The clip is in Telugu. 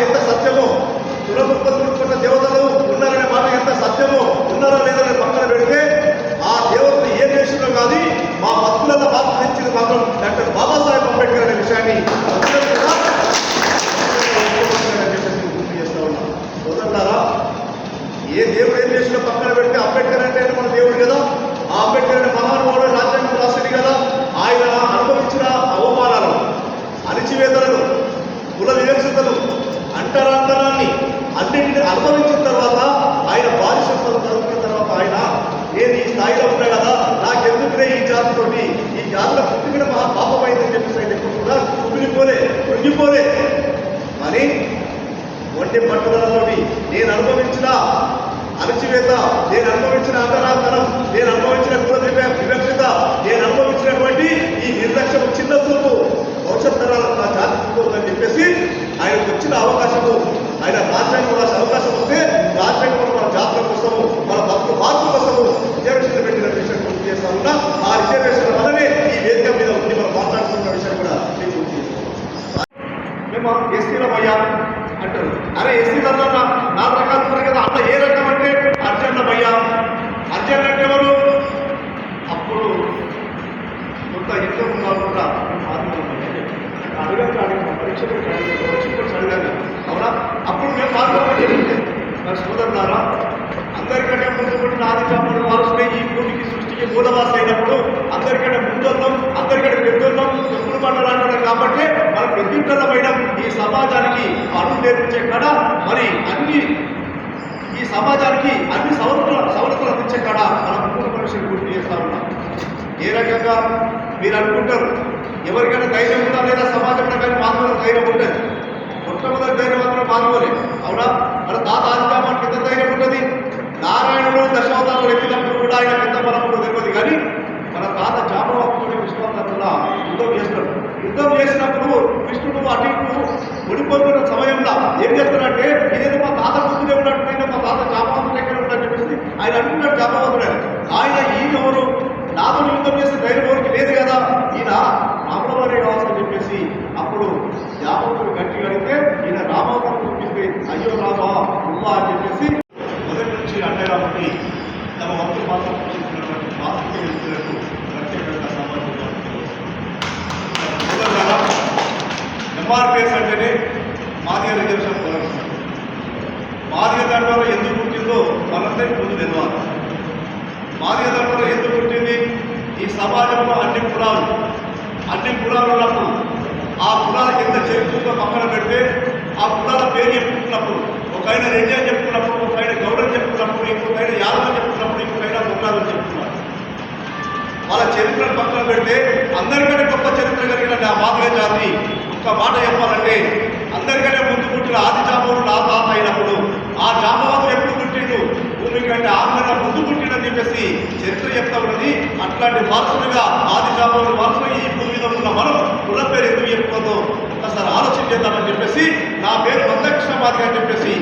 ఎంత సత్యమో, కులమున్న దేవతలు ఉన్నారనే మాట ఎంత సత్యమో, ఉన్నారో లేదని పక్కన పెడితే ఆ దేవతలు ఏ దేశంలో కాదు మా భక్తులలో బాధించింది మాత్రం డాక్టర్ బాబాసాహెబ్ అంబేద్కర్ అనే విషయాన్ని గుర్తు చేస్తా ఉన్నాం. సోదరులారా, ఏ దేవుడు ఏం చేసినా పక్కన పెడితే అంబేద్కర్ అంటే మన దేవుడు కదా. ఆ అంబేద్కర్ అనే మహానుభావుడు రాజ్యాంగం రాష్ట్రుడి కదా. ఆయన అనుభవించిన అవమానాలు, అణిచివేతలను, కుల వివక్షతలు, అంటరాంతరాన్ని అన్నింటినీ అనుభవించిన తర్వాత ఆయన బానిసత్వం చదువుకున్న తర్వాత ఆయన నేను ఈ స్థాయిలో ఉన్నా కదా, నాకెందుకునే ఈ జాతితోటి, ఈ జాతిలో పుట్టుకున్న మహా పాపమైందని చెప్పేసి ఆయన ఎప్పుడు కూడా కృంగిపోలే అని ఒంటి పట్టుదలతోటి నేను అనుభవించిన అణచివేత, నేను అనుభవించిన అంతరాంతరం, నేను అనుభవించిన కుల వివక్షత, నేను అనుభవించినటువంటి ఈ నిర్లక్ష్యం, చిన్న చూపు భవిష్యత్ తరాలకు నా జాతి ఉందని చెప్పేసి ఆయనకు వచ్చిన అవకాశము, ఆయన రాజ్యాంగం రాసే అవకాశం వస్తే రాజ్యాంగంలో మన జాతుల కోసము, మన భక్తుల మార్పు కోసము రిజర్వేషన్ పెట్టిన విషయం గుర్తు చేస్తా ఉన్నా. ఆ రిజర్వేషన్ వల్లనే ఈ వేదిక మీద ఉంది మనం మాట్లాడుతున్న విషయం కూడా మీకు గుర్తు చేస్తాం. మేము ఎస్సీలో అయ్యా అంటారు. అరే ఎస్సీలలో 4 రకాలు ఉన్నాయి కదా, అట్లా ఏ రకం అంటే అర్జెంట్ భయ్యా. అర్జెంట్ అంటే ఎవరు? అప్పుడు కొంత ఎంతో ఉన్నారు కూడా అడగండి పరీక్షలు అడగాలి. అవునా? అప్పుడు మేము పాల్గొనలేదు. మరి సోదరులారా, అందరికంటే ముందు పుట్టిన ఆదిచాముడు వారసులే ఈ భూమికి సృష్టికి మూలవాస అయినప్పుడు అందరికంటే ముందున్నాం, అందరికంటే పెద్దన్నాం, ఎప్పుడు పండాలంటున్నాం. కాబట్టి మన పెద్దింటలమైన ఈ సమాజానికి అడుగు నేర్పించే కాడ మరి అన్ని ఈ సమాజానికి అన్ని సవలతులు అందించే కాడ మనం మూల మనుషులు గుర్తు చేస్తా ఉన్నాం. ఏ రకంగా మీరు అనుకుంటారు, ఎవరికైనా ధైర్యం ఉందా లేదా సమాజంలో కానీ మానవుల ధైర్యం ఉంటుంది. మొట్టమొదటి ధైర్యం మాత్రం మానవులే. అవునా? మన తాత ఆదిచామానికి ఎంత ధైర్యం ఉంటుంది? నారాయణుడు దశావతారాలు ఎక్కినప్పుడు కూడా ఆయన పెద్ద బలముడు తెలియదు. కానీ మన తాత జామవతుడు విశ్వాసంలో యుద్ధం చేస్తాడు. యుద్ధం చేసినప్పుడు కృష్ణుడు అటు ఇటు ఓడిపోతున్న సమయంలో ఏం చేస్తాడంటే, ఇదేదో మా తాత గుర్తునే ఉన్నట్టు, మా తాత జామవతుడు ఎక్కడ ఉన్నాడని చెప్పేసి ఆయన అంటున్నాడు. జామవతుడు ఆయన ఈయనెవరు, నాతో యుద్ధం చేస్తే ధైర్యం ఎవరికి లేదు కదా, ఈయన రాముల వారే కావాల్సని చెప్పేసి అప్పుడు జామవతుడు గట్టి అడిగితే ఈయన రామవతుడు చూపిస్తే అయ్యో రామా ఉమ్మా అని చెప్పేసి మొదటి నుంచి అడ్డరామని తమ వంతు మాత్రం చూసినటువంటి మాతృకే వ్యక్తులకు ప్రత్యేకంగా సమాజంగా ఎంఆర్పిఎస్ అంటేనే మాదిగ రిజర్వేషన్ పోరాడుతుంది. మాదిగ దండలో ఎందుకు పుట్టిందో మనందరికీ ముందు తెలియాలి. మాదిగ దండలో ఎందుకు పుట్టింది? ఈ సమాజంలో అన్ని కులాలు ఉన్నప్పుడు ఆ కులాలకు ఎంత చరిత్రతో పక్కన పెడితే ఆ కులాల పేరు చెప్పుకున్నప్పుడు, ఒక ఆయన రెడ్డి అని చెప్పుకున్నప్పుడు, ఒక ఆయన గౌడ అని చెప్పుకున్నప్పుడు, ఇంకొక ఆయన యాదవ్ అని చెప్పుకున్నప్పుడు, ఇంకొక ఆయన మొగ్గాలు అని చెప్పుకున్నారు. వాళ్ళ చరిత్రను పక్కన పెడితే అందరికంటే గొప్ప చరిత్ర కలిగిన ఆ మాదిగ జాతి ఒక్క మాట చెప్పాలంటే, అందరికంటే ముందు పుట్టిన ఆది జామవుడు నా తాత అయినప్పుడు ఆ జామవతుడు ఎప్పుడు పుట్టిండు, భూమి కంటే 6 నెలల ముందు పుట్టిండని చెప్పేసి చరిత్ర చెప్తా ఉన్నది. అట్లాంటి వారసులుగా ఆది జామవుడు వారసులు ఈ భూమి మీద ఉన్న మనం కుల పేరు ఎందుకు చెప్పుకోదో ఒకసారి ఆలోచన చేద్దామని చెప్పేసి నా పేరు మందకృష్ణ మాదిగ అని చెప్పేసి